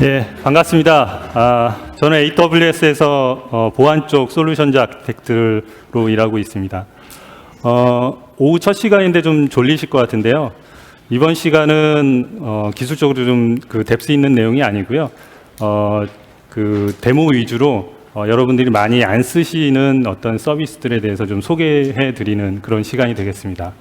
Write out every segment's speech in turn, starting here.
예, 반갑습니다. 저는 AWS에서 보안 쪽 솔루션즈 아키텍트로 일하고 있습니다. 오후 첫 시간인데 좀 졸리실 것 같은데요. 이번 시간은 기술적으로 좀 뎁스 있는 내용이 아니고요. 데모 위주로 여러분들이 많이 안 쓰시는 어떤 서비스들에 대해서 좀 소개해 드리는 그런 시간이 되겠습니다.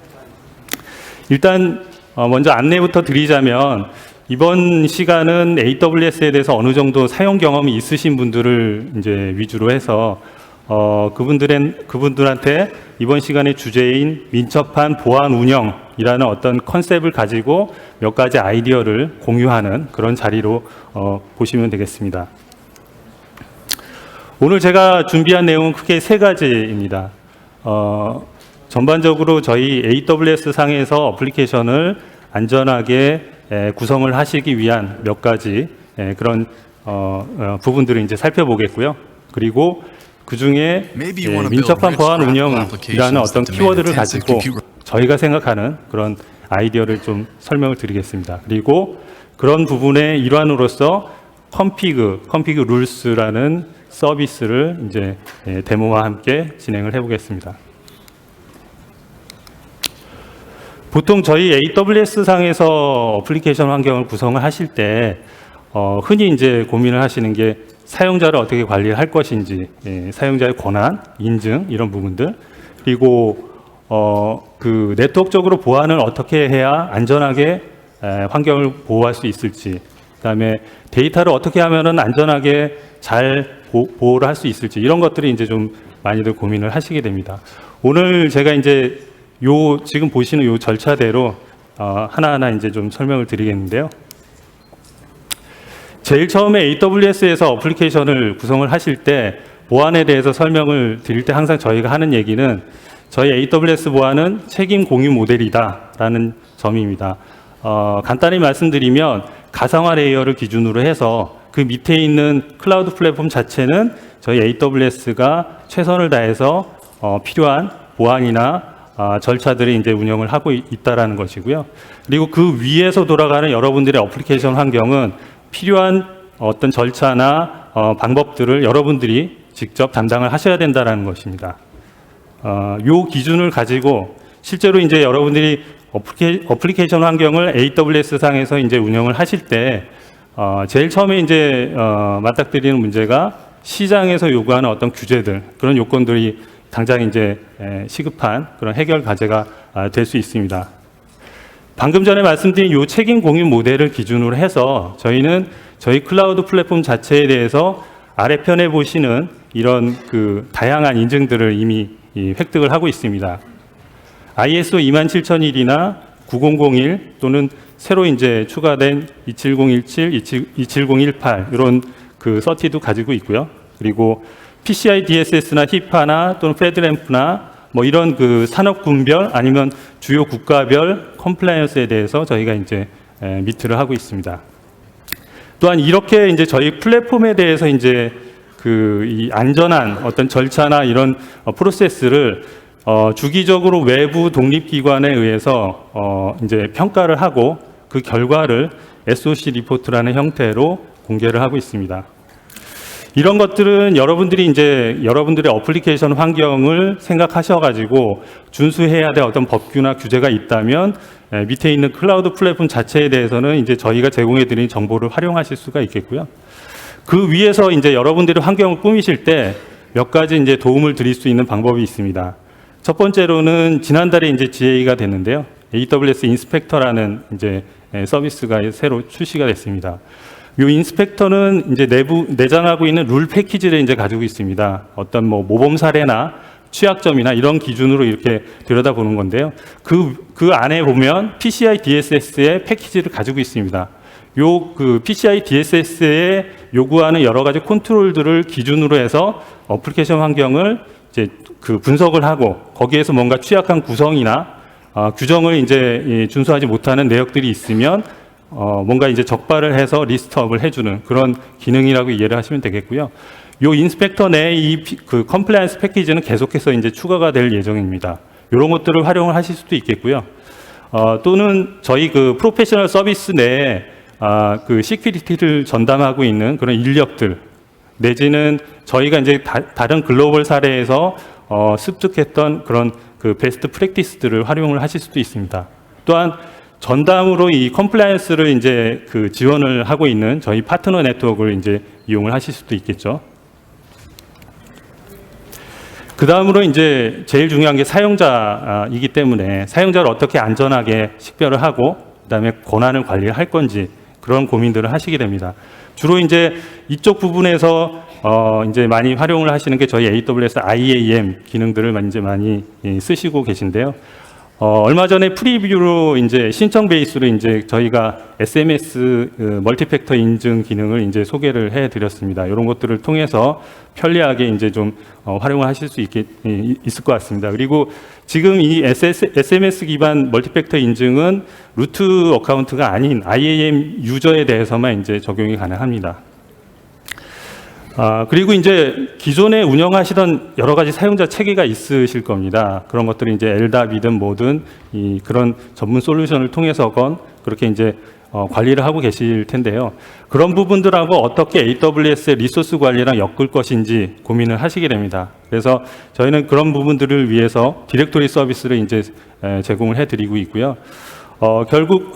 일단 먼저 안내부터 드리자면 이번 시간은 AWS에 대해서 어느 정도 사용 경험이 있으신 분들을 이제 위주로 해서 그분들한테 이번 시간의 주제인 민첩한 보안 운영이라는 어떤 컨셉을 가지고 몇 가지 아이디어를 공유하는 그런 자리로 보시면 되겠습니다. 오늘 제가 준비한 내용은 크게 세 가지입니다. 전반적으로 저희 AWS 상에서 어플리케이션을 안전하게 구성을 하시기 위한 몇 가지 그런 부분들을 이제 살펴보겠고요. 그리고 그 중에 민첩한 보안 운영이라는 어떤 키워드를 가지고 저희가 생각하는 그런 아이디어를 좀 설명을 드리겠습니다. 그리고 그런 부분의 일환으로서 config rules라는 서비스를 이제 데모와 함께 진행을 해보겠습니다. 보통 저희 AWS 상에서 어플리케이션 환경을 구성을 하실 때 흔히 이제 고민을 하시는 게 사용자를 어떻게 관리할 것인지, 사용자의 권한, 인증 이런 부분들, 그리고 네트워크적으로 보안을 어떻게 해야 안전하게 환경을 보호할 수 있을지, 그다음에 데이터를 어떻게 하면은 안전하게 잘 보호를 할 수 있을지 이런 것들이 이제 좀 많이들 고민을 하시게 됩니다. 오늘 제가 이제 지금 보시는 요 절차대로 하나하나 이제 좀 설명을 드리겠는데요. 제일 처음에 AWS에서 어플리케이션을 구성을 하실 때 보안에 대해서 설명을 드릴 때 항상 저희가 하는 얘기는 저희 AWS 보안은 책임 공유 모델이다라는 점입니다. 간단히 말씀드리면 가상화 레이어를 기준으로 해서 그 밑에 있는 클라우드 플랫폼 자체는 저희 AWS가 최선을 다해서 필요한 보안이나 절차들이 이제 운영을 하고 있다라는 것이고요. 그리고 그 위에서 돌아가는 여러분들의 어플리케이션 환경은 필요한 어떤 절차나 방법들을 여러분들이 직접 담당을 하셔야 된다라는 것입니다. 요 기준을 가지고 실제로 이제 여러분들이 어플리케이션 환경을 AWS 상에서 이제 운영을 하실 때 제일 처음에 이제 맞닥뜨리는 문제가 시장에서 요구하는 어떤 규제들, 그런 요건들이 당장 이제 시급한 그런 해결 과제가 될 수 있습니다. 방금 전에 말씀드린 이 책임 공유 모델을 기준으로 해서 저희는 저희 클라우드 플랫폼 자체에 대해서 아래편에 보시는 이런 다양한 인증들을 이미 획득을 하고 있습니다. ISO 27001이나 9001 또는 새로 이제 추가된 27017, 27018 이런 서티도 가지고 있고요. 그리고 PCI DSS나 HIPAA나 또는 FedRAMP나 뭐 이런 산업 군별 아니면 주요 국가별 컴플라이언스에 대해서 저희가 이제 미트를 하고 있습니다. 또한 이렇게 이제 저희 플랫폼에 대해서 이제 이 안전한 어떤 절차나 이런 프로세스를 주기적으로 외부 독립기관에 의해서 이제 평가를 하고 그 결과를 SOC 리포트라는 형태로 공개를 하고 있습니다. 이런 것들은 여러분들의 어플리케이션 환경을 생각하셔가지고 준수해야 될 어떤 법규나 규제가 있다면 밑에 있는 클라우드 플랫폼 자체에 대해서는 이제 저희가 제공해드린 정보를 활용하실 수가 있겠고요. 그 위에서 이제 여러분들의 환경을 꾸미실 때 몇 가지 이제 도움을 드릴 수 있는 방법이 있습니다. 첫 번째로는 지난달에 이제 GA가 됐는데요. AWS 인스펙터라는 이제 서비스가 새로 출시가 됐습니다. 이 인스펙터는 이제 내장하고 있는 룰 패키지를 이제 가지고 있습니다. 어떤 모범 사례나 취약점이나 이런 기준으로 이렇게 들여다보는 건데요. 그 안에 보면 PCI DSS의 패키지를 가지고 있습니다. PCI DSS에 요구하는 여러 가지 컨트롤들을 기준으로 해서 어플리케이션 환경을 이제 분석을 하고 거기에서 뭔가 취약한 구성이나 규정을 이제 준수하지 못하는 내역들이 있으면 뭔가 이제 적발을 해서 리스트업을 해주는 그런 기능이라고 이해를 하시면 되겠고요. 요 인스펙터 내에 이 컴플라이언스 패키지는 계속해서 이제 추가가 될 예정입니다. 이런 것들을 활용을 하실 수도 있겠고요. 또는 저희 프로페셔널 서비스 내에 그 시큐리티를 전담하고 있는 그런 인력들 내지는 저희가 이제 다른 글로벌 사례에서 습득했던 그런 그 베스트 프랙티스들을 활용을 하실 수도 있습니다. 또한 전담으로 이 컴플라이언스를 이제 그 지원을 하고 있는 저희 파트너 네트워크를 이제 이용을 하실 수도 있겠죠. 그 다음으로 이제 제일 중요한 게 사용자이기 때문에 사용자를 어떻게 안전하게 식별을 하고 그다음에 권한을 관리할 건지 그런 고민들을 하시게 됩니다. 주로 이제 이쪽 부분에서 이제 많이 활용을 하시는 게 저희 AWS IAM 기능들을 이제 많이 쓰시고 계신데요. 얼마 전에 프리뷰로 이제 신청 베이스로 이제 저희가 SMS 멀티팩터 인증 기능을 이제 소개를 해드렸습니다. 이런 것들을 통해서 편리하게 이제 좀 활용을 하실 수 있을 것 같습니다. 그리고 지금 이 SMS 기반 멀티팩터 인증은 루트 어카운트가 아닌 IAM 유저에 대해서만 이제 적용이 가능합니다. 그리고 이제 기존에 운영하시던 여러 가지 사용자 체계가 있으실 겁니다. 그런 것들이 이제 LDAP이든 뭐든 그런 전문 솔루션을 통해서건 그렇게 이제 관리를 하고 계실 텐데요. 그런 부분들하고 어떻게 AWS의 리소스 관리랑 엮을 것인지 고민을 하시게 됩니다. 그래서 저희는 그런 부분들을 위해서 디렉토리 서비스를 이제 제공을 해드리고 있고요. 결국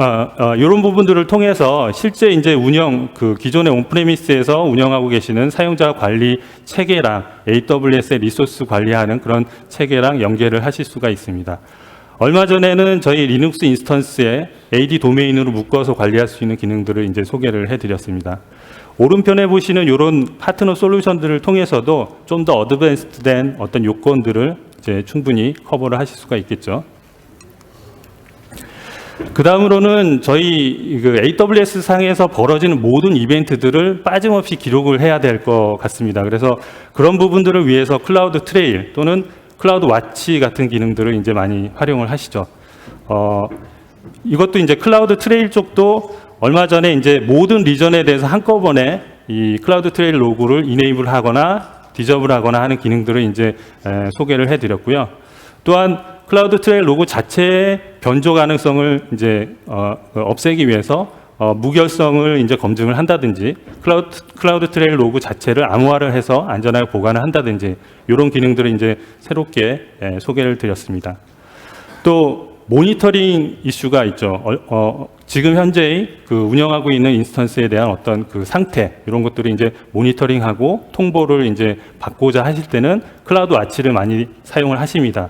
이런 부분들을 통해서 실제 이제 운영 그 기존의 온프레미스에서 운영하고 계시는 사용자 관리 체계랑 AWS의 리소스 관리하는 그런 체계랑 연계를 하실 수가 있습니다. 얼마 전에는 저희 리눅스 인스턴스에 AD 도메인으로 묶어서 관리할 수 있는 기능들을 이제 소개를 해드렸습니다. 오른편에 보시는 이런 파트너 솔루션들을 통해서도 좀 더 어드밴스드된 어떤 요건들을 이제 충분히 커버를 하실 수가 있겠죠. 그 다음으로는 저희 그 AWS 상에서 벌어지는 모든 이벤트들을 빠짐없이 기록을 해야 될 것 같습니다. 그래서 그런 부분들을 위해서 클라우드 트레일 또는 클라우드 와치 같은 기능들을 이제 많이 활용을 하시죠. 이것도 이제 클라우드 트레일 쪽도 얼마 전에 이제 모든 리전에 대해서 한꺼번에 이 클라우드 트레일 로그를 이네이블 하거나 디저블 하거나 하는 기능들을 이제 소개를 해드렸고요. 또한 클라우드 트레일 로그 자체의 변조 가능성을 이제 없애기 위해서 무결성을 이제 검증을 한다든지 클라우드 트레일 로그 자체를 암호화를 해서 안전하게 보관을 한다든지 이런 기능들을 이제 새롭게 소개를 드렸습니다. 또 모니터링 이슈가 있죠. 지금 현재의 그 운영하고 있는 인스턴스에 대한 어떤 그 상태 이런 것들을 이제 모니터링하고 통보를 이제 받고자 하실 때는 클라우드 와치를 많이 사용을 하십니다.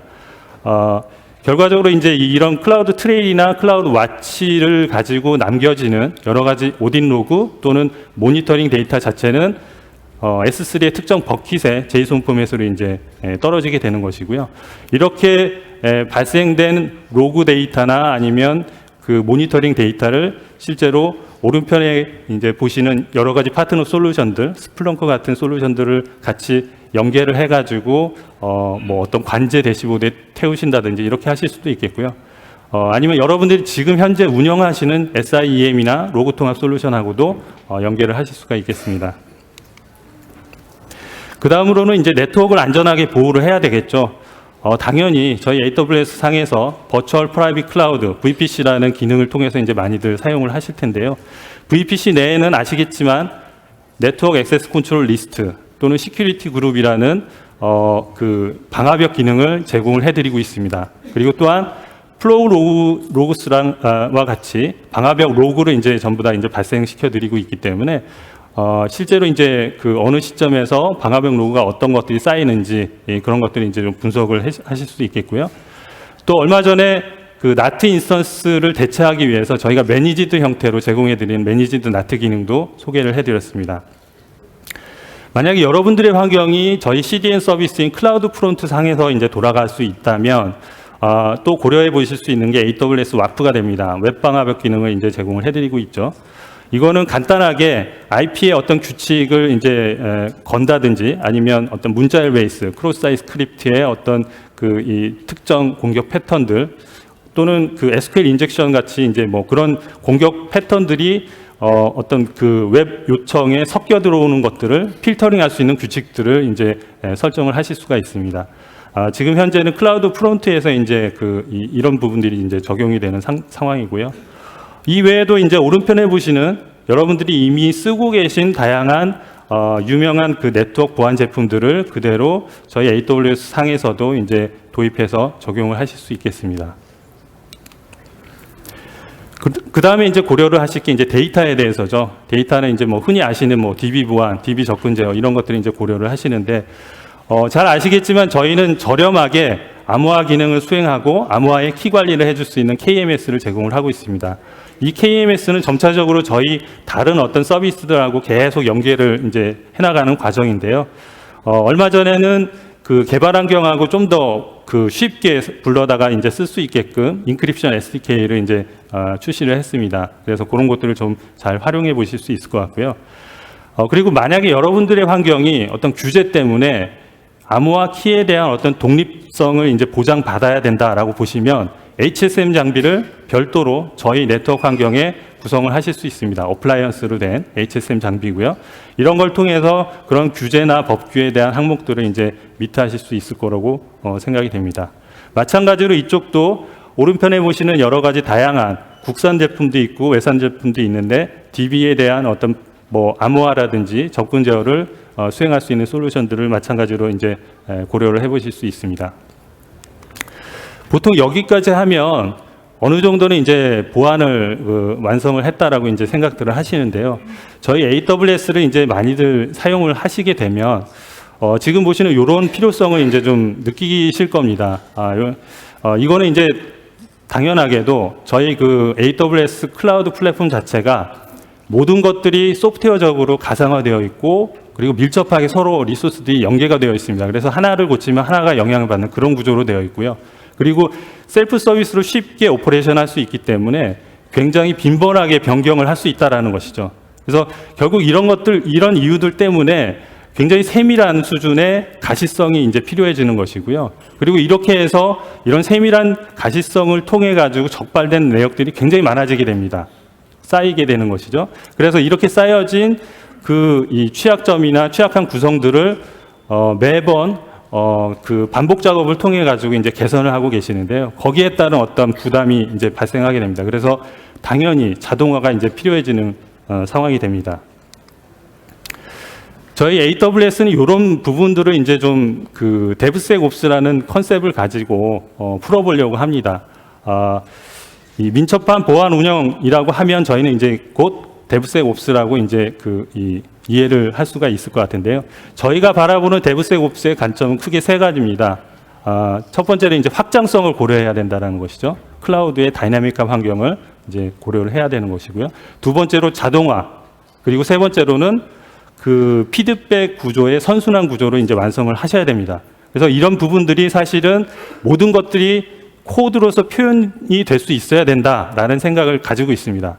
결과적으로 이제 이런 클라우드 트레일이나 클라우드 와치를 가지고 남겨지는 여러 가지 오딧 로그 또는 모니터링 데이터 자체는 S3의 특정 버킷에 제이슨 포맷으로 이제 떨어지게 되는 것이고요. 이렇게 발생된 로그 데이터나 아니면 그 모니터링 데이터를 실제로 오른편에 이제 보시는 여러 가지 파트너 솔루션들, 스플렁크 같은 솔루션들을 같이 연계를 해가지고 뭐 어떤 관제 대시보드에 태우신다든지 이렇게 하실 수도 있겠고요. 아니면 여러분들이 지금 현재 운영하시는 SIEM이나 로그 통합 솔루션하고도 연계를 하실 수가 있겠습니다. 그 다음으로는 이제 네트워크를 안전하게 보호를 해야 되겠죠. 당연히 저희 AWS 상에서 버추얼 프라이빗 클라우드 VPC라는 기능을 통해서 이제 많이들 사용을 하실 텐데요. VPC 내에는 아시겠지만 네트워크 액세스 컨트롤 리스트 또는 시큐리티 그룹이라는 그 방화벽 기능을 제공을 해드리고 있습니다. 그리고 또한 플로우 로그스와 같이 방화벽 로그를 이제 전부 다 이제 발생시켜 드리고 있기 때문에 실제로 이제 그 어느 시점에서 방화벽 로그가 어떤 것들이 쌓이는지 그런 것들이 이제 좀 분석을 하실 수도 있겠고요. 또 얼마 전에 그 나트 인스턴스를 대체하기 위해서 저희가 매니지드 형태로 제공해드리는 매니지드 나트 기능도 소개를 해드렸습니다. 만약에 여러분들의 환경이 저희 CDN 서비스인 클라우드 프론트 상에서 이제 돌아갈 수 있다면 또 고려해 보실 수 있는 게 AWS 와프가 됩니다. 웹 방화벽 기능을 이제 제공을 해드리고 있죠. 이거는 간단하게 IP의 어떤 규칙을 이제 건다든지 아니면 어떤 문자열 베이스, 크로스 사이트 스크립트의 어떤 그 이 특정 공격 패턴들 또는 그 SQL 인젝션 같이 이제 뭐 그런 공격 패턴들이 어떤 그 웹 요청에 섞여 들어오는 것들을 필터링할 수 있는 규칙들을 이제 설정을 하실 수가 있습니다. 지금 현재는 클라우드 프론트에서 이제 이런 부분들이 이제 적용이 되는 상황이고요. 이 외에도 이제 오른편에 보시는 여러분들이 이미 쓰고 계신 다양한 유명한 그 네트워크 보안 제품들을 그대로 저희 AWS 상에서도 이제 도입해서 적용을 하실 수 있겠습니다. 그 다음에 이제 고려를 하실 게 이제 데이터에 대해서죠. 데이터는 이제 뭐 흔히 아시는 뭐 DB 보안, DB 접근 제어 이런 것들을 이제 고려를 하시는데, 잘 아시겠지만 저희는 저렴하게 암호화 기능을 수행하고 암호화의 키 관리를 해줄 수 있는 KMS를 제공을 하고 있습니다. 이 KMS는 점차적으로 저희 다른 어떤 서비스들하고 계속 연계를 이제 해나가는 과정인데요. 얼마 전에는 그 개발 환경하고 좀 더 그 쉽게 불러다가 이제 쓸 수 있게끔 인크립션 SDK를 이제 출시를 했습니다. 그래서 그런 것들을 좀 잘 활용해 보실 수 있을 것 같고요. 그리고 만약에 여러분들의 환경이 어떤 규제 때문에 암호화 키에 대한 어떤 독립성을 이제 보장받아야 된다라고 보시면 HSM 장비를 별도로 저희 네트워크 환경에 구성을 하실 수 있습니다. 어플라이언스로 된 HSM 장비고요. 이런 걸 통해서 그런 규제나 법규에 대한 항목들을 이제 미트하실 수 있을 거라고 생각이 됩니다. 마찬가지로 이쪽도 오른편에 보시는 여러 가지 다양한 국산 제품도 있고 외산 제품도 있는데 DB에 대한 어떤 뭐 암호화라든지 접근 제어를 수행할 수 있는 솔루션들을 마찬가지로 이제 고려를 해보실 수 있습니다. 보통 여기까지 하면 어느 정도는 이제 보안을 완성을 했다라고 이제 생각들을 하시는데요. 저희 AWS를 이제 많이들 사용을 하시게 되면 지금 보시는 이런 필요성을 이제 좀 느끼실 겁니다. 이거는 이제 당연하게도 저희 그 AWS 클라우드 플랫폼 자체가 모든 것들이 소프트웨어적으로 가상화되어 있고 그리고 밀접하게 서로 리소스들이 연계가 되어 있습니다. 그래서 하나를 고치면 하나가 영향을 받는 그런 구조로 되어 있고요. 그리고 셀프 서비스로 쉽게 오퍼레이션 할 수 있기 때문에 굉장히 빈번하게 변경을 할 수 있다는 것이죠. 그래서 결국 이런 이유들 때문에 굉장히 세밀한 수준의 가시성이 이제 필요해지는 것이고요. 그리고 이렇게 해서 이런 세밀한 가시성을 통해 가지고 적발된 내역들이 굉장히 많아지게 됩니다. 쌓이게 되는 것이죠. 그래서 이렇게 쌓여진 이 취약점이나 취약한 구성들을 매번 그 반복 작업을 통해 가지고 이제 개선을 하고 계시는데요. 거기에 따른 어떤 부담이 이제 발생하게 됩니다. 그래서 당연히 자동화가 이제 필요해지는 상황이 됩니다. 저희 AWS는 이런 부분들을 이제 좀 그 DevSecOps라는 컨셉을 가지고 풀어보려고 합니다. 이 민첩한 보안 운영이라고 하면 저희는 이제 곧 DevSecOps라고 이제 이해를 할 수가 있을 것 같은데요. 저희가 바라보는 DevSecOps의 관점은 크게 세 가지입니다. 첫 번째는 이제 확장성을 고려해야 된다는 것이죠. 클라우드의 다이나믹한 환경을 이제 고려를 해야 되는 것이고요. 두 번째로 자동화, 그리고 세 번째로는 그 피드백 구조의 선순환 구조로 이제 완성을 하셔야 됩니다. 그래서 이런 부분들이 사실은 모든 것들이 코드로서 표현이 될 수 있어야 된다라는 생각을 가지고 있습니다.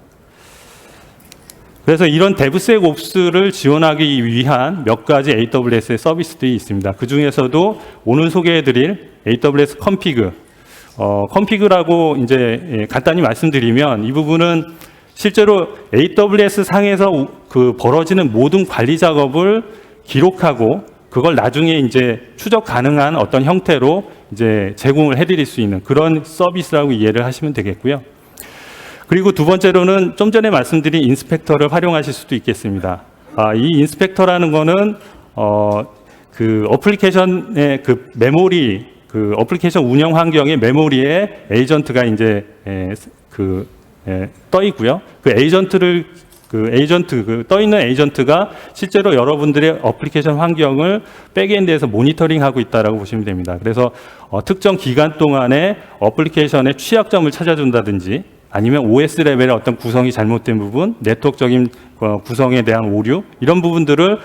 그래서 이런 DevSecOps를 지원하기 위한 몇 가지 AWS의 서비스들이 있습니다. 그 중에서도 오늘 소개해드릴 AWS Config, Config라고 이제 간단히 말씀드리면 이 부분은 실제로 AWS 상에서 그 벌어지는 모든 관리 작업을 기록하고 그걸 나중에 이제 추적 가능한 어떤 형태로 이제 제공을 해드릴 수 있는 그런 서비스라고 이해를 하시면 되겠고요. 그리고 두 번째로는 좀 전에 말씀드린 인스펙터를 활용하실 수도 있겠습니다. 이 인스펙터라는 거는 그 어플리케이션의 그 메모리, 그 어플리케이션 운영 환경의 메모리에 에이전트가 이제 떠 있고요. 그 떠 있는 에이전트가 실제로 여러분들의 어플리케이션 환경을 백엔드에서 모니터링하고 있다라고 보시면 됩니다. 그래서 특정 기간 동안에 어플리케이션의 취약점을 찾아준다든지 아니면 OS 레벨의 어떤 구성이 잘못된 부분, 네트워크적인 구성에 대한 오류 이런 부분들을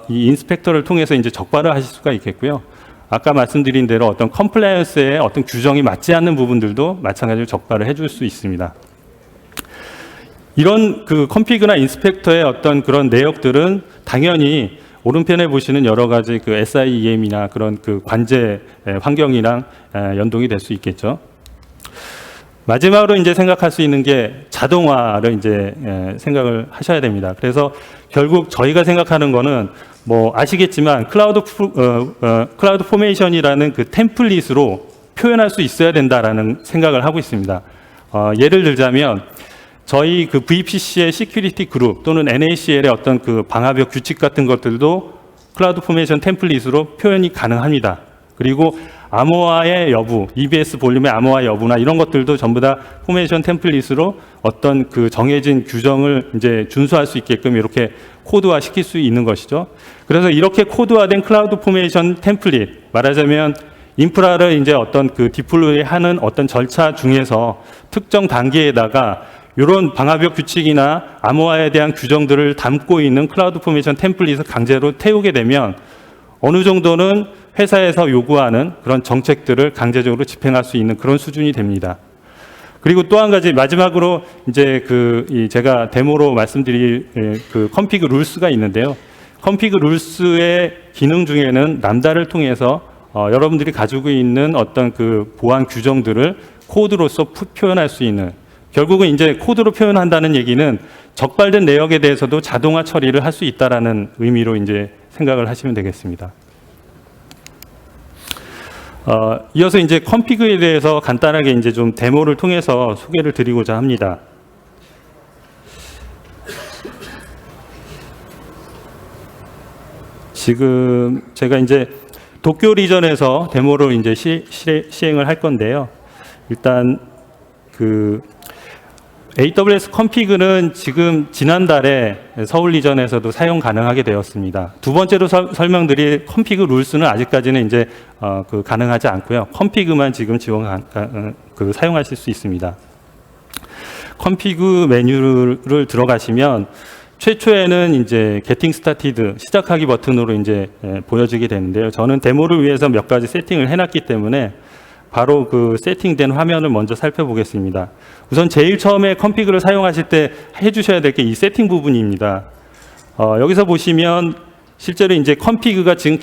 이 인스펙터를 통해서 이제 적발을 하실 수가 있겠고요. 아까 말씀드린 대로 어떤 컴플라이언스의 어떤 규정이 맞지 않는 부분들도 마찬가지로 적발을 해줄 수 있습니다. 이런 그 컴피그나 인스펙터의 어떤 그런 내역들은 당연히 오른편에 보시는 여러 가지 그 SIEM이나 그런 그 관제 환경이랑 연동이 될 수 있겠죠. 마지막으로 이제 생각할 수 있는 게 자동화를 이제 생각을 하셔야 됩니다. 그래서 결국 저희가 생각하는 거는 뭐 아시겠지만 클라우드 포메이션이라는 그 템플릿으로 표현할 수 있어야 된다라는 생각을 하고 있습니다. 예를 들자면 저희 그 VPC의 시큐리티 그룹 또는 NACL의 어떤 그 방화벽 규칙 같은 것들도 클라우드 포메이션 템플릿으로 표현이 가능합니다. 그리고 암호화의 여부, EBS 볼륨의 암호화 여부나 이런 것들도 전부 다 포메이션 템플릿으로 어떤 그 정해진 규정을 이제 준수할 수 있게끔 이렇게 코드화 시킬 수 있는 것이죠. 그래서 이렇게 코드화된 클라우드 포메이션 템플릿, 말하자면 인프라를 이제 어떤 그 디플로이 하는 어떤 절차 중에서 특정 단계에다가 이런 방화벽 규칙이나 암호화에 대한 규정들을 담고 있는 클라우드 포메이션 템플릿을 강제로 태우게 되면 어느 정도는 회사에서 요구하는 그런 정책들을 강제적으로 집행할 수 있는 그런 수준이 됩니다. 그리고 또 한 가지 마지막으로 이제 제가 데모로 말씀드릴 그 컴피그 룰스가 있는데요. 컴피그 룰스의 기능 중에는 람다를 통해서 여러분들이 가지고 있는 어떤 그 보안 규정들을 코드로서 표현할 수 있는, 결국은 이제 코드로 표현한다는 얘기는 적발된 내역에 대해서도 자동화 처리를 할 수 있다라는 의미로 이제 생각을 하시면 되겠습니다. 이어서 이제 컴피그에 대해서 간단하게 이제 좀 데모를 통해서 소개를 드리고자 합니다. 지금 제가 이제 도쿄 리전에서 데모를 이제 시행을 할 건데요. 일단 그 AWS 컴피그는 지금 지난달에 서울 리전에서도 사용 가능하게 되었습니다. 두 번째로 설명드릴 컴피그 룰스는 아직까지는 이제 가능하지 않고요. 컴피그만 지금 사용하실 수 있습니다. 컴피그 메뉴를 들어가시면 최초에는 이제 Getting Started 시작하기 버튼으로 이제 보여지게 되는데요. 저는 데모를 위해서 몇 가지 세팅을 해놨기 때문에 바로 그 세팅된 화면을 먼저 살펴보겠습니다. 우선 제일 처음에 컴피그를 사용하실 때 해주셔야 될 게 이 세팅 부분입니다. 여기서 보시면 실제로 이제 컴피그가 지금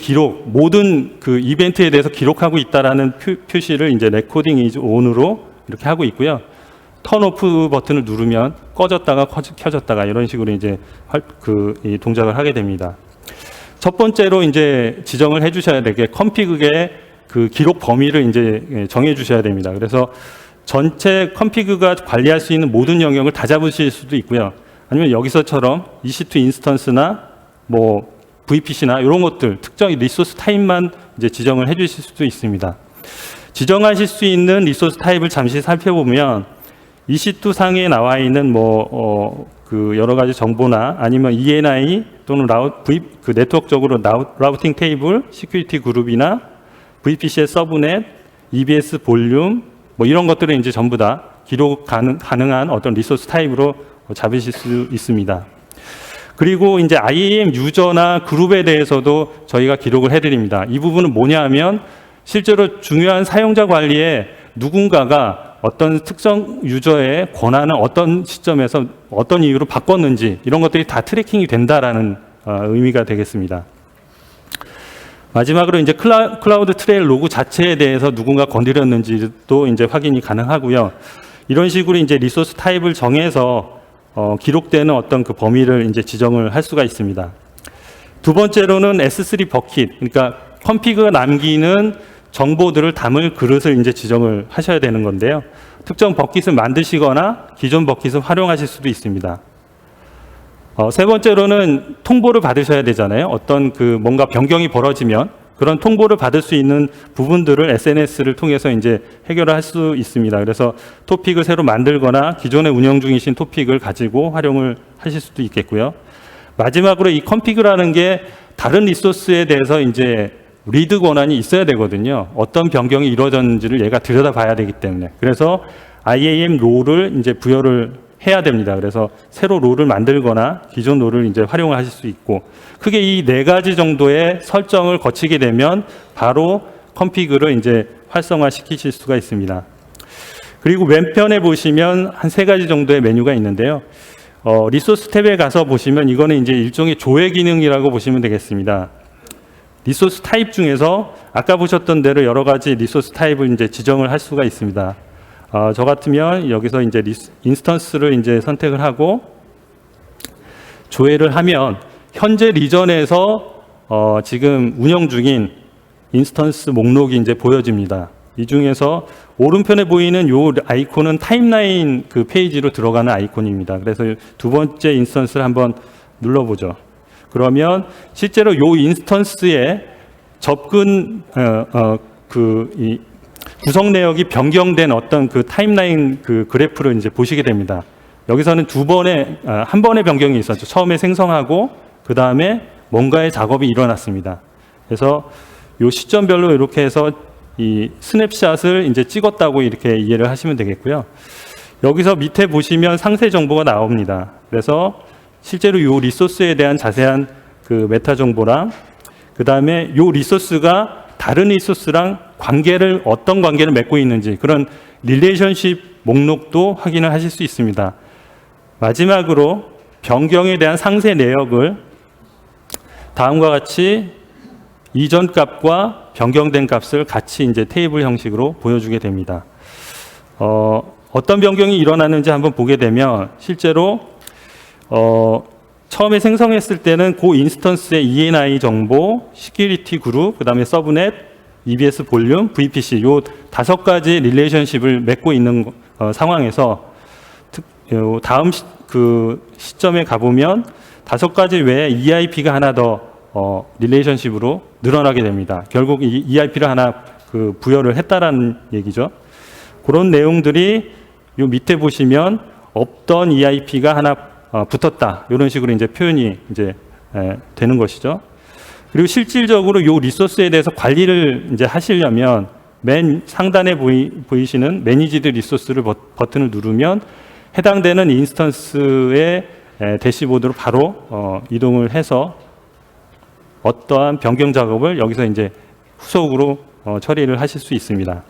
모든 그 이벤트에 대해서 기록하고 있다라는 표시를 이제 레코딩 이즈 온으로 이렇게 하고 있고요. 턴 오프 버튼을 누르면 꺼졌다가 켜졌다가 이런 식으로 이제 이 동작을 하게 됩니다. 첫 번째로 이제 지정을 해주셔야 될 게 컴피그의 그 기록 범위를 이제 정해 주셔야 됩니다. 그래서 전체 컴피그가 관리할 수 있는 모든 영역을 다 잡으실 수도 있고요. 아니면 여기서처럼 EC2 인스턴스나 뭐 VPC나 이런 것들 특정 리소스 타입만 이제 지정을 해 주실 수도 있습니다. 지정하실 수 있는 리소스 타입을 잠시 살펴보면 EC2 상에 나와 있는 그 여러 가지 정보나 아니면 ENI 또는 그 네트워크적으로 라우팅 테이블, 시큐리티 그룹이나 VPC의 서브넷, EBS 볼륨 뭐 이런 것들은 이제 전부 다 기록 가능한 어떤 리소스 타입으로 잡으실 수 있습니다. 그리고 이제 IAM 유저나 그룹에 대해서도 저희가 기록을 해드립니다. 이 부분은 뭐냐 하면 실제로 중요한 사용자 관리에 누군가가 어떤 특정 유저의 권한을 어떤 시점에서 어떤 이유로 바꿨는지 이런 것들이 다 트래킹이 된다라는 의미가 되겠습니다. 마지막으로 이제 클라우드 트레일 로그 자체에 대해서 누군가 건드렸는지도 이제 확인이 가능하고요. 이런 식으로 이제 리소스 타입을 정해서 기록되는 어떤 그 범위를 이제 지정을 할 수가 있습니다. 두 번째로는 S3 버킷, 그러니까 컴피그가 남기는 정보들을 담을 그릇을 이제 지정을 하셔야 되는 건데요. 특정 버킷을 만드시거나 기존 버킷을 활용하실 수도 있습니다. 세 번째로는 통보를 받으셔야 되잖아요. 어떤 그 뭔가 변경이 벌어지면 그런 통보를 받을 수 있는 부분들을 SNS를 통해서 이제 해결할 수 있습니다. 그래서 토픽을 새로 만들거나 기존에 운영 중이신 토픽을 가지고 활용을 하실 수도 있겠고요. 마지막으로 이 컴피그라는 게 다른 리소스에 대해서 이제 리드 권한이 있어야 되거든요. 어떤 변경이 이루어졌는지를 얘가 들여다봐야 되기 때문에. 그래서 IAM 롤을 이제 부여를 해야 됩니다. 그래서 새로 롤을 만들거나 기존 롤을 이제 활용하실 수 있고, 크게 이 네 가지 정도의 설정을 거치게 되면 바로 컴피그를 이제 활성화 시키실 수가 있습니다. 그리고 왼편에 보시면 한 세 가지 정도의 메뉴가 있는데요. 리소스 탭에 가서 보시면 이거는 이제 일종의 조회 기능이라고 보시면 되겠습니다. 리소스 타입 중에서 아까 보셨던 대로 여러 가지 리소스 타입을 이제 지정을 할 수가 있습니다. 저 같으면 여기서 이제 인스턴스를 이제 선택을 하고 조회를 하면 현재 리전에서 지금 운영 중인 인스턴스 목록이 이제 보여집니다. 이 중에서 오른편에 보이는 요 아이콘은 타임라인 그 페이지로 들어가는 아이콘입니다. 그래서 두 번째 인스턴스를 한번 눌러보죠. 그러면 실제로 요 인스턴스에 접근 이 구성 내역이 변경된 어떤 그 타임라인 그 그래프를 이제 보시게 됩니다. 여기서는 한 번의 변경이 있었죠. 처음에 생성하고 그 다음에 뭔가의 작업이 일어났습니다. 그래서 요 시점별로 이렇게 해서 이 스냅샷을 이제 찍었다고 이렇게 이해를 하시면 되겠고요. 여기서 밑에 보시면 상세 정보가 나옵니다. 그래서 실제로 요 리소스에 대한 자세한 그 메타 정보랑 그 다음에 요 리소스가 다른 리소스랑 어떤 관계를 맺고 있는지 그런 릴레이션십 목록도 확인을 하실 수 있습니다. 마지막으로 변경에 대한 상세 내역을 다음과 같이 이전 값과 변경된 값을 같이 이제 테이블 형식으로 보여주게 됩니다. 어떤 변경이 일어나는지 한번 보게 되면 실제로 처음에 생성했을 때는 그 인스턴스의 ENI 정보, 시큐리티 그룹, 그 다음에 서브넷, EBS 볼륨, VPC 요 5가지 릴레이션십을 맺고 있는 상황에서 다음 그 시점에 가보면 5가지 외에 EIP가 하나 더 릴레이션십으로 늘어나게 됩니다. 결국 이 EIP를 하나 그 부여를 했다라는 얘기죠. 그런 내용들이 요 밑에 보시면 없던 EIP가 하나 붙었다. 이런 식으로 이제 표현이 이제 되는 것이죠. 그리고 실질적으로 요 리소스에 대해서 관리를 이제 하시려면 맨 상단에 보이시는 매니지드 리소스를 버튼을 누르면 해당되는 인스턴스의 대시보드로 바로 이동을 해서 어떠한 변경 작업을 여기서 이제 후속으로 처리를 하실 수 있습니다.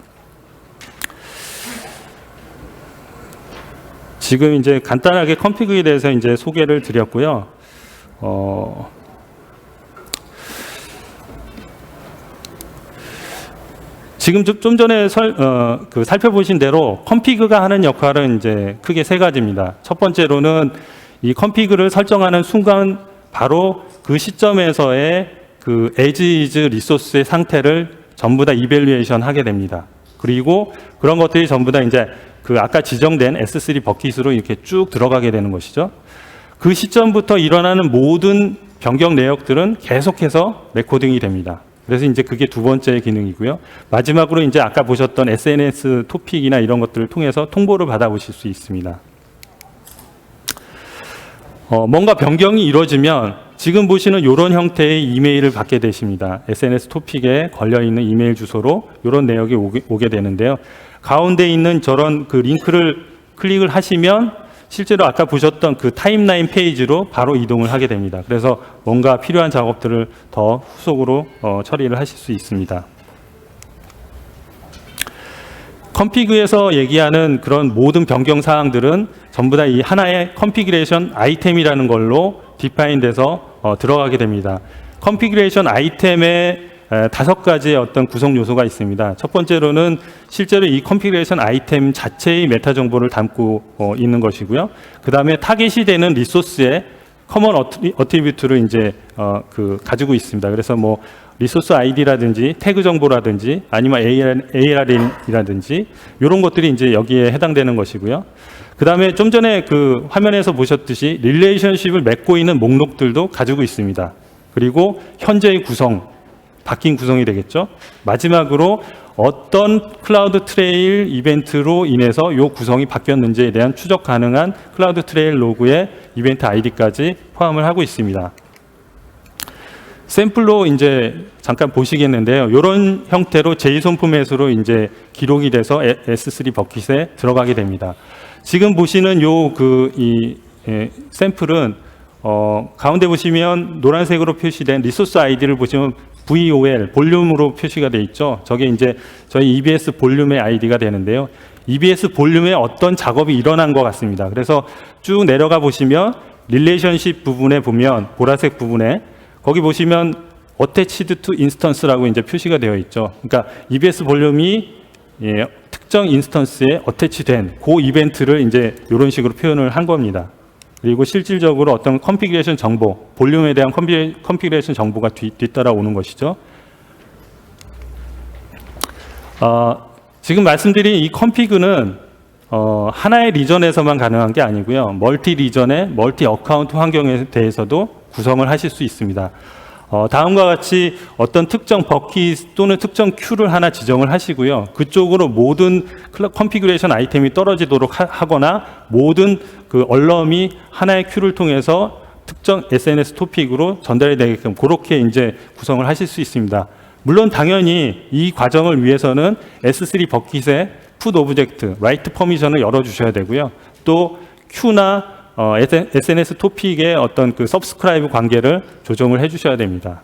지금 이제 간단하게 컴피그에 대해서 이제 소개를 드렸고요. 지금 좀 전에 살펴보신 대로 컴피그가 하는 역할은 이제 크게 3가지입니다. 첫 번째로는 이 컴피그를 설정하는 순간 바로 그 시점에서의 그 as is 리소스의 상태를 전부 다 이밸류에이션 하게 됩니다. 그리고 그런 것들이 전부 다 이제 그 아까 지정된 S3 버킷으로 이렇게 쭉 들어가게 되는 것이죠. 그 시점부터 일어나는 모든 변경 내역들은 계속해서 레코딩이 됩니다. 그래서 이제 그게 두 번째 기능이고요. 마지막으로 이제 아까 보셨던 SNS 토픽이나 이런 것들을 통해서 통보를 받아보실 수 있습니다. 뭔가 변경이 이루어지면 지금 보시는 이런 형태의 이메일을 받게 되십니다. SNS 토픽에 걸려있는 이메일 주소로 이런 내역이 오게 되는데요. 가운데 있는 저런 그 링크를 클릭을 하시면 실제로 아까 보셨던 그 타임라인 페이지로 바로 이동을 하게 됩니다. 그래서 뭔가 필요한 작업들을 더 후속으로 처리를 하실 수 있습니다. 컴피그에서 얘기하는 그런 모든 변경 사항들은 전부 다 이 하나의 컨피그레이션 아이템이라는 걸로 디파인돼서 들어가게 됩니다. 컨피그레이션 아이템의 5가지의 어떤 구성 요소가 있습니다. 첫 번째로는 실제로 이 컨피그레이션 아이템 자체의 메타 정보를 담고 있는 것이고요. 그 다음에 타겟이 되는 리소스의 커먼 어트리뷰트를 이제 가지고 있습니다. 그래서 뭐 리소스 아이디라든지 태그 정보라든지 아니면 ARN이라든지 이런 것들이 이제 여기에 해당되는 것이고요. 그 다음에 좀 전에 그 화면에서 보셨듯이 릴레이션십을 맺고 있는 목록들도 가지고 있습니다. 그리고 현재의 구성, 바뀐 구성이 되겠죠. 마지막으로 어떤 클라우드 트레일 이벤트로 인해서 이 구성이 바뀌었는지에 대한 추적 가능한 클라우드 트레일 로그의 이벤트 아이디까지 포함을 하고 있습니다. 샘플로 이제 잠깐 보시겠는데요. 이런 형태로 JSON 포맷으로 이제 기록이 돼서 S3 버킷에 들어가게 됩니다. 지금 보시는 샘플은 가운데 보시면 노란색으로 표시된 리소스 아이디를 보시면 VOL, 볼륨으로 표시가 되어 있죠. 저게 이제 저희 EBS 볼륨의 아이디가 되는데요. EBS 볼륨에 어떤 작업이 일어난 것 같습니다. 그래서 쭉 내려가 보시면 릴레이션십 부분에 보면 보라색 부분에 거기 보시면 attached to instance라고 이제 표시가 되어 있죠. 그러니까 EBS 볼륨이 특정 인스턴스에 어태치된 그 이벤트를 이제 이런 식으로 표현을 한 겁니다. 그리고 실질적으로 어떤 컨피그레이션 정보, 볼륨에 대한 컨피그레이션 정보가 뒤따라 오는 것이죠. 지금 말씀드린 이 컨피그는 하나의 리전에서만 가능한 게 아니고요. 멀티 리전의 멀티 어카운트 환경에 대해서도 구성을 하실 수 있습니다. 다음과 같이 어떤 특정 버킷 또는 특정 큐를 하나 지정을 하시고요. 그쪽으로 모든 컨피그레이션 아이템이 떨어지도록 하거나 모든 그 얼럼이 하나의 큐를 통해서 특정 SNS 토픽으로 전달이 되게끔 그렇게 이제 구성을 하실 수 있습니다. 물론 당연히 이 과정을 위해서는 S3 버킷의 put 오브젝트, write 퍼미션을 열어주셔야 되고요. 또 Q나 SNS 토픽의 어떤 그 subscribe 관계를 조정을 해주셔야 됩니다.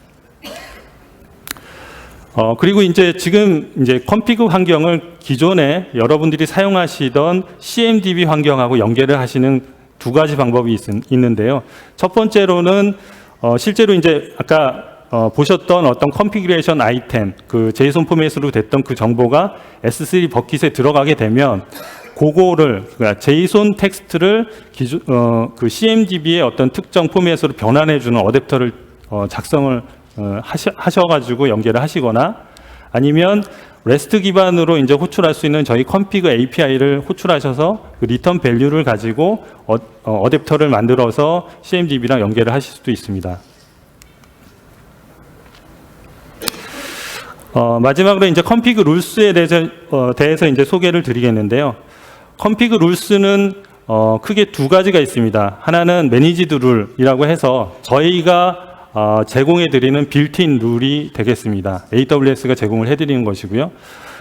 그리고 이제 지금 이제 컨피그 환경을 기존에 여러분들이 사용하시던 CMDB 환경하고 연결을 하시는 두 가지 방법이 있는데요. 첫 번째로는 실제로 이제 아까 보셨던 어떤 컨피그레이션 아이템, 그 제이슨 포맷으로 됐던 그 정보가 S3 버킷에 들어가게 되면 그거를 그러니까 제이슨 텍스트를 그 CMDB의 어떤 특정 포맷으로 변환해주는 어댑터를 작성을 하셔가지고 연결을 하시거나 아니면 REST 기반으로 이제 호출할 수 있는 저희 컨피그 API를 호출하셔서 그 리턴 밸류를 가지고 어댑터를 만들어서 CMDB랑 연결을 하실 수도 있습니다. 마지막으로 이제 컨피그 룰스에 대해서 이제 소개를 드리겠는데요. 컨피그 룰스는 크게 두 가지가 있습니다. 하나는 매니지드 룰이라고 해서 저희가 제공해 드리는 빌트인 룰이 되겠습니다. AWS가 제공을 해드리는 것이고요.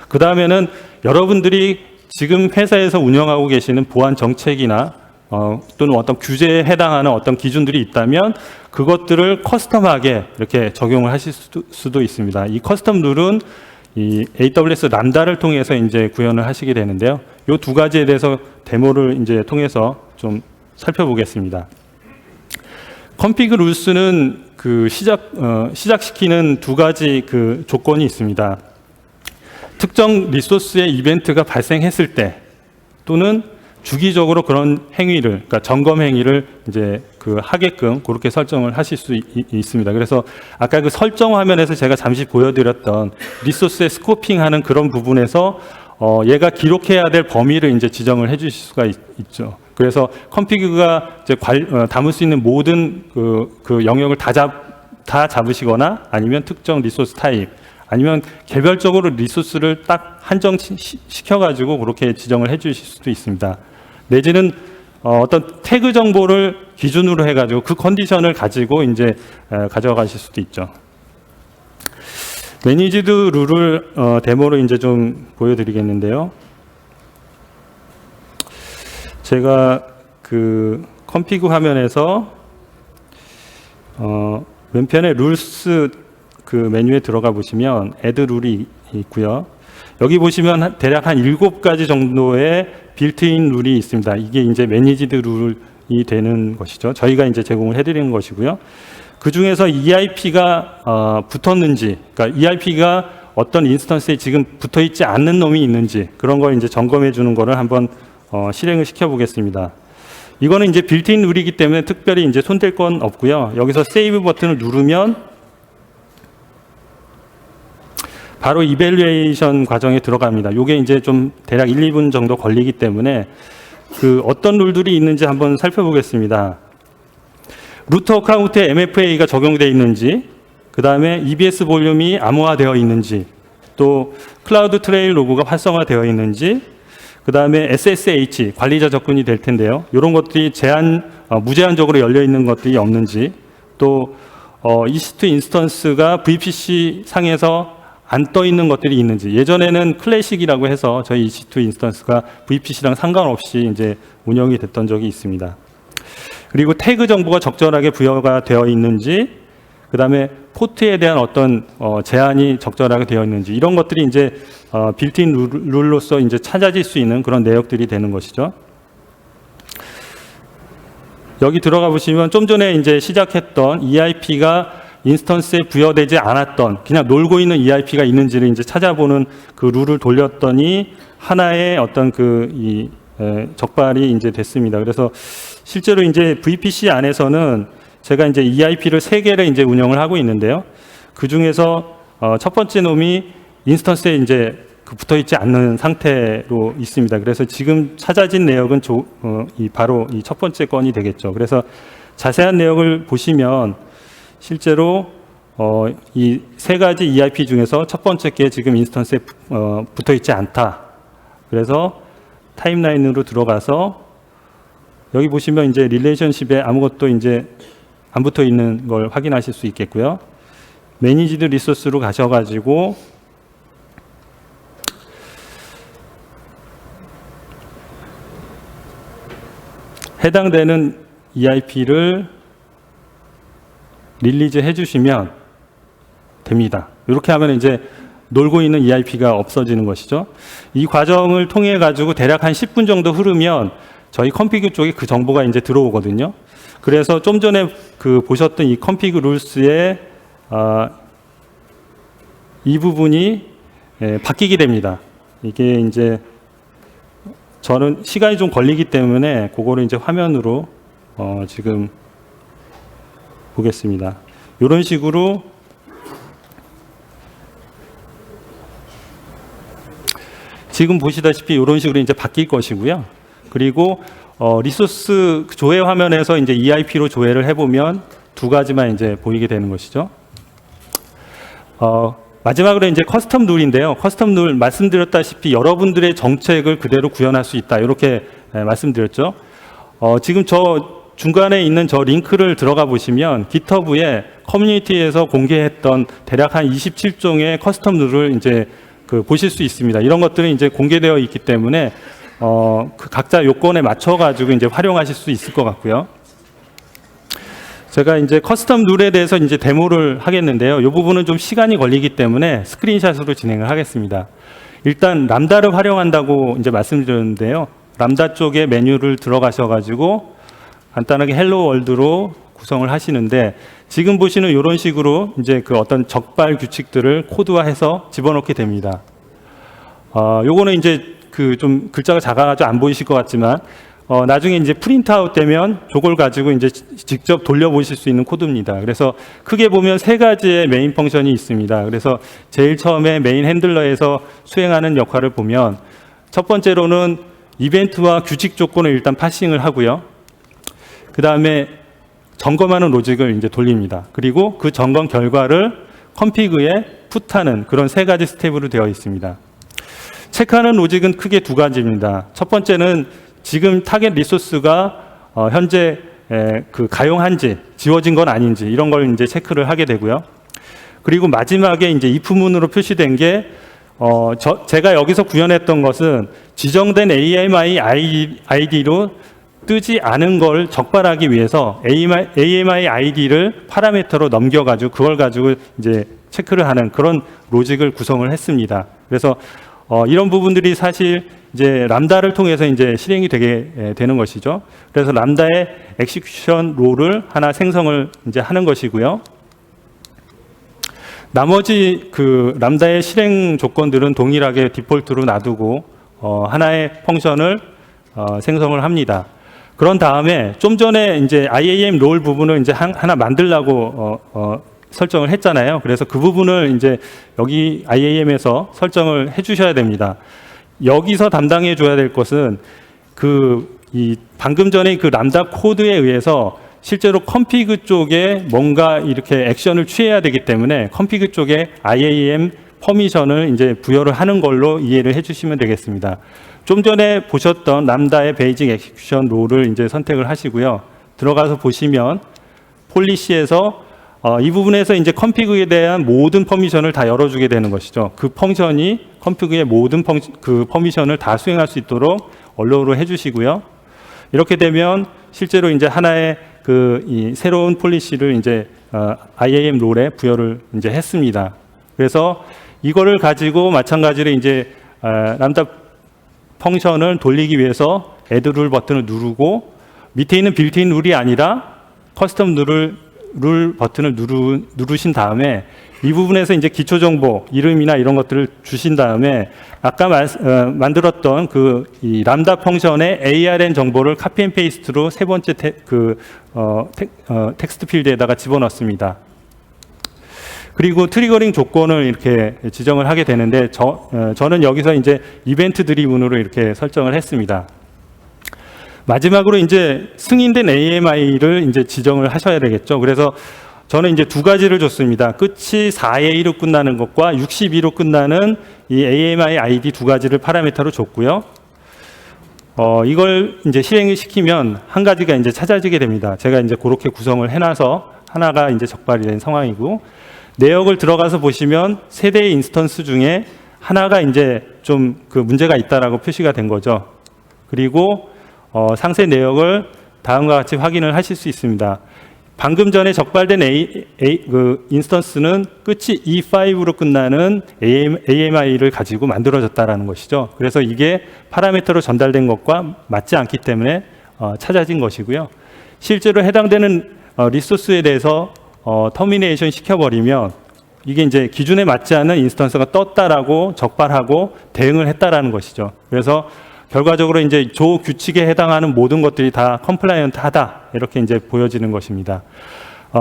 그 다음에는 여러분들이 지금 회사에서 운영하고 계시는 보안 정책이나 또는 어떤 규제에 해당하는 어떤 기준들이 있다면 그것들을 커스텀하게 이렇게 적용을 하실 수도 있습니다. 이 커스텀 룰은 이 AWS 람다를 통해서 이제 구현을 하시게 되는데요. 이 두 가지에 대해서 데모를 이제 통해서 좀 살펴보겠습니다. 컨피그 룰스는 그 시작시키는 두 가지 그 조건이 있습니다. 특정 리소스의 이벤트가 발생했을 때 또는 주기적으로 그런 행위를, 그러니까 점검 행위를 이제 그 하게끔 그렇게 설정을 하실 수 있습니다. 그래서 아까 그 설정 화면에서 제가 잠시 보여드렸던 리소스의 스코핑하는 그런 부분에서 얘가 기록해야 될 범위를 이제 지정을 해주실 수가 있죠. 그래서 컨피그가 이제 담을 수 있는 모든 그 영역을 다 잡으시거나 아니면 특정 리소스 타입 아니면 개별적으로 리소스를 딱 한정시켜가지고 그렇게 지정을 해주실 수도 있습니다. 내지는 어떤 태그 정보를 기준으로 해가지고 그 컨디션을 가지고 이제 가져가실 수도 있죠. 매니지드 룰을 데모로 이제 좀 보여드리겠는데요. 제가 그 컨피그 화면에서 왼편에 룰스 그 메뉴에 들어가 보시면 애드 룰이 있고요. 여기 보시면 대략 한 7가지 정도의 빌트인 룰이 있습니다. 이게 이제 매니지드 룰이 되는 것이죠. 저희가 이제 제공을 해드리는 것이고요. 그 중에서 EIP가 붙었는지, 그러니까 EIP가 어떤 인스턴스에 지금 붙어 있지 않는 놈이 있는지 그런 걸 이제 점검해 주는 거를 한번 실행을 시켜 보겠습니다. 이거는 이제 빌트인 룰이기 때문에 특별히 이제 손댈 건 없고요. 여기서 세이브 버튼을 누르면 바로 이밸류에이션 과정에 들어갑니다. 이게 이제 좀 대략 1, 2분 정도 걸리기 때문에 그 어떤 룰들이 있는지 한번 살펴보겠습니다. 루트 어카운트에 MFA가 적용되어 있는지, 그 다음에 EBS 볼륨이 암호화되어 있는지, 또 클라우드 트레일 로그가 활성화되어 있는지, 그 다음에 SSH 관리자 접근이 될 텐데요. 이런 것들이 무제한적으로 열려 있는 것들이 없는지, 또 EC2 인스턴스가 VPC 상에서 안 떠 있는 것들이 있는지. 예전에는 클래식이라고 해서 저희 EC2 인스턴스가 VPC랑 상관없이 이제 운영이 됐던 적이 있습니다. 그리고 태그 정보가 적절하게 부여가 되어 있는지, 그 다음에 포트에 대한 어떤 제한이 적절하게 되어 있는지, 이런 것들이 이제 빌트인 룰로서 이제 찾아질 수 있는 그런 내역들이 되는 것이죠. 여기 들어가 보시면 좀 전에 이제 시작했던 EIP가 인스턴스에 부여되지 않았던 그냥 놀고 있는 EIP가 있는지를 이제 찾아보는 그 룰을 돌렸더니 하나의 어떤 적발이 이제 됐습니다. 그래서 실제로 이제 VPC 안에서는 제가 이제 EIP를 3개를 이제 운영을 하고 있는데요. 그 중에서 첫 번째 놈이 인스턴스에 이제 붙어 있지 않는 상태로 있습니다. 그래서 지금 찾아진 내역은 바로 이 첫 번째 건이 되겠죠. 그래서 자세한 내역을 보시면 실제로 이 세 가지 EIP 중에서 첫 번째 게 지금 인스턴스에 붙어 있지 않다. 그래서 타임라인으로 들어가서 여기 보시면 이제 릴레이션십에 아무것도 이제 안 붙어 있는 걸 확인하실 수 있겠고요. 매니지드 리소스로 가셔가지고 해당되는 EIP를 릴리즈 해주시면 됩니다. 이렇게 하면 이제 놀고 있는 EIP가 없어지는 것이죠. 이 과정을 통해 가지고 대략 한 10분 정도 흐르면 저희 컴피그 쪽에 그 정보가 이제 들어오거든요. 그래서 좀 전에 보셨던 이 컴피그 룰스의 이 부분이 바뀌게 됩니다. 이게 이제 저는 시간이 좀 걸리기 때문에 그거를 이제 화면으로 지금 보겠습니다. 이런 식으로 지금 보시다시피 이런 식으로 이제 바뀔 것이고요. 그리고 리소스 조회 화면에서 이제 EIP로 조회를 해보면 두 가지만 이제 보이게 되는 것이죠. 마지막으로 이제 커스텀 룰인데요. 커스텀 룰 말씀드렸다시피 여러분들의 정책을 그대로 구현할 수 있다. 이렇게 말씀드렸죠. 지금 저 중간에 있는 저 링크를 들어가 보시면 GitHub에 커뮤니티에서 공개했던 대략 한 27종의 커스텀 룰을 이제 보실 수 있습니다. 이런 것들은 이제 공개되어 있기 때문에 그 각자 요건에 맞춰 가지고 이제 활용하실 수 있을 것 같고요. 제가 이제 커스텀 룰에 대해서 이제 데모를 하겠는데요. 이 부분은 좀 시간이 걸리기 때문에 스크린샷으로 진행을 하겠습니다. 일단 람다를 활용한다고 이제 말씀드렸는데요. 람다 쪽에 메뉴를 들어가셔가지고 간단하게 헬로 월드로 구성을 하시는데 지금 보시는 이런 식으로 이제 어떤 적발 규칙들을 코드화해서 집어넣게 됩니다. 요거는 이제 좀 글자가 작아가지고 안 보이실 것 같지만 나중에 이제 프린트아웃 되면 저걸 가지고 이제 직접 돌려보실 수 있는 코드입니다. 그래서 크게 보면 세 가지의 메인 펑션이 있습니다. 그래서 제일 처음에 메인 핸들러에서 수행하는 역할을 보면 첫 번째로는 이벤트와 규칙 조건을 일단 파싱을 하고요. 그 다음에 점검하는 로직을 이제 돌립니다. 그리고 그 점검 결과를 컴피그에 풋하는 그런 세 가지 스텝으로 되어 있습니다. 체크하는 로직은 크게 두 가지입니다. 첫 번째는 지금 타겟 리소스가 현재 가용한지 지워진 건 아닌지 이런 걸 이제 체크를 하게 되고요. 그리고 마지막에 이제 if문으로 표시된 게 제가 여기서 구현했던 것은 지정된 AMI ID로 뜨지 않은 걸 적발하기 위해서 AMI ID를 파라미터로 넘겨가지고 그걸 가지고 이제 체크를 하는 그런 로직을 구성을 했습니다. 그래서 이런 부분들이 사실 이제 람다를 통해서 이제 실행이 되게 되는 것이죠. 그래서 람다의 엑시큐션 롤을 하나 생성을 이제 하는 것이고요. 나머지 람다의 실행 조건들은 동일하게 디폴트로 놔두고 하나의 펑션을 생성을 합니다. 그런 다음에 좀 전에 이제 IAM 롤 부분을 이제 하나 만들라고 설정을 했잖아요. 그래서 그 부분을 이제 여기 IAM에서 설정을 해주셔야 됩니다. 여기서 담당해 줘야 될 것은 방금 전에 람다 코드에 의해서 실제로 컴피그 쪽에 뭔가 이렇게 액션을 취해야 되기 때문에 컴피그 쪽에 IAM 퍼미션을 이제 부여를 하는 걸로 이해를 해주시면 되겠습니다. 좀 전에 보셨던 람다의 베이직 엑시큐션 롤을 이제 선택을 하시고요. 들어가서 보시면 폴리시에서 이 부분에서 이제 컴피그에 대한 모든 퍼미션을 다 열어주게 되는 것이죠. 그 펑션이 컴피그의 모든 퍼미션을 다 수행할 수 있도록 언로우를 해주시고요. 이렇게 되면 실제로 이제 하나의 이 새로운 폴리시를 이제 IAM 롤에 부여를 이제 했습니다. 그래서 이거를 가지고 마찬가지로 이제 람다 펑션을 돌리기 위해서 add 룰 버튼을 누르고 밑에 있는 빌트인 룰이 아니라 커스텀 룰 버튼을 누르신 다음에 이 부분에서 이제 기초 정보 이름이나 이런 것들을 주신 다음에 아까 만들었던 이 람다 펑션의 ARN 정보를 카피 앤 페이스트로 세 번째 텍스트 필드에다가 집어넣습니다. 그리고 트리거링 조건을 이렇게 지정을 하게 되는데 저는 여기서 이제 이벤트 드리븐으로 이렇게 설정을 했습니다. 마지막으로 이제 승인된 AMI를 이제 지정을 하셔야 되겠죠. 그래서 저는 이제 두 가지를 줬습니다. 끝이 4의 1로 끝나는 것과 62로 끝나는 이 AMI ID 두 가지를 파라미터로 줬고요. 이걸 이제 실행을 시키면 한 가지가 이제 찾아지게 됩니다. 제가 이제 그렇게 구성을 해놔서 하나가 이제 적발이 된 상황이고, 내역을 들어가서 보시면 세 대의 인스턴스 중에 하나가 이제 좀 그 문제가 있다라고 표시가 된 거죠. 그리고 상세 내역을 다음과 같이 확인을 하실 수 있습니다. 방금 전에 적발된 그 인스턴스는 끝이 E5로 끝나는 AMI를 가지고 만들어졌다라는 것이죠. 그래서 이게 파라미터로 전달된 것과 맞지 않기 때문에 찾아진 것이고요. 실제로 해당되는 리소스에 대해서 터미네이션 시켜버리면 이게 이제 기준에 맞지 않는 인스턴스가 떴다라고 적발하고 대응을 했다라는 것이죠. 그래서 결과적으로 이제 조 규칙에 해당하는 모든 것들이 다 컴플라이언트하다 이렇게 이제 보여지는 것입니다.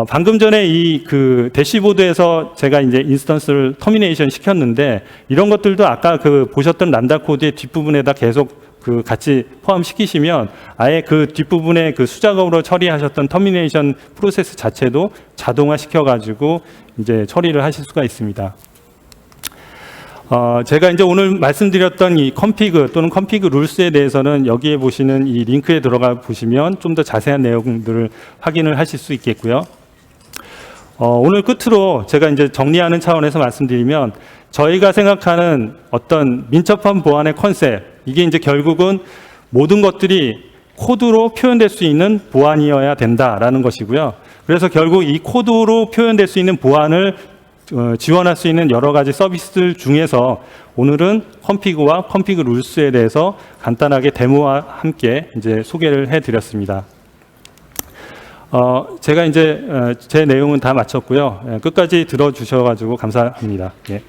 방금 전에 이 그 대시보드에서 제가 이제 인스턴스를 터미네이션 시켰는데 이런 것들도 아까 그 보셨던 람다 코드의 뒷부분에다 계속 그 같이 포함시키시면 아예 그 뒷부분에 그 수작업으로 처리하셨던 터미네이션 프로세스 자체도 자동화 시켜가지고 이제 처리를 하실 수가 있습니다. 제가 이제 오늘 말씀드렸던 이 컴피그 또는 컴피그 룰스에 대해서는 여기에 보시는 이 링크에 들어가 보시면 좀 더 자세한 내용들을 확인을 하실 수 있겠고요. 오늘 끝으로 제가 이제 정리하는 차원에서 말씀드리면 저희가 생각하는 어떤 민첩한 보안의 컨셉, 이게 이제 결국은 모든 것들이 코드로 표현될 수 있는 보안이어야 된다라는 것이고요. 그래서 결국 이 코드로 표현될 수 있는 보안을 지원할 수 있는 여러 가지 서비스들 중에서 오늘은 컴피그와 컴피그 룰스에 대해서 간단하게 데모와 함께 이제 소개를 해드렸습니다. 제가 이제 제 내용은 다 마쳤고요. 끝까지 들어주셔가지고 감사합니다. 예.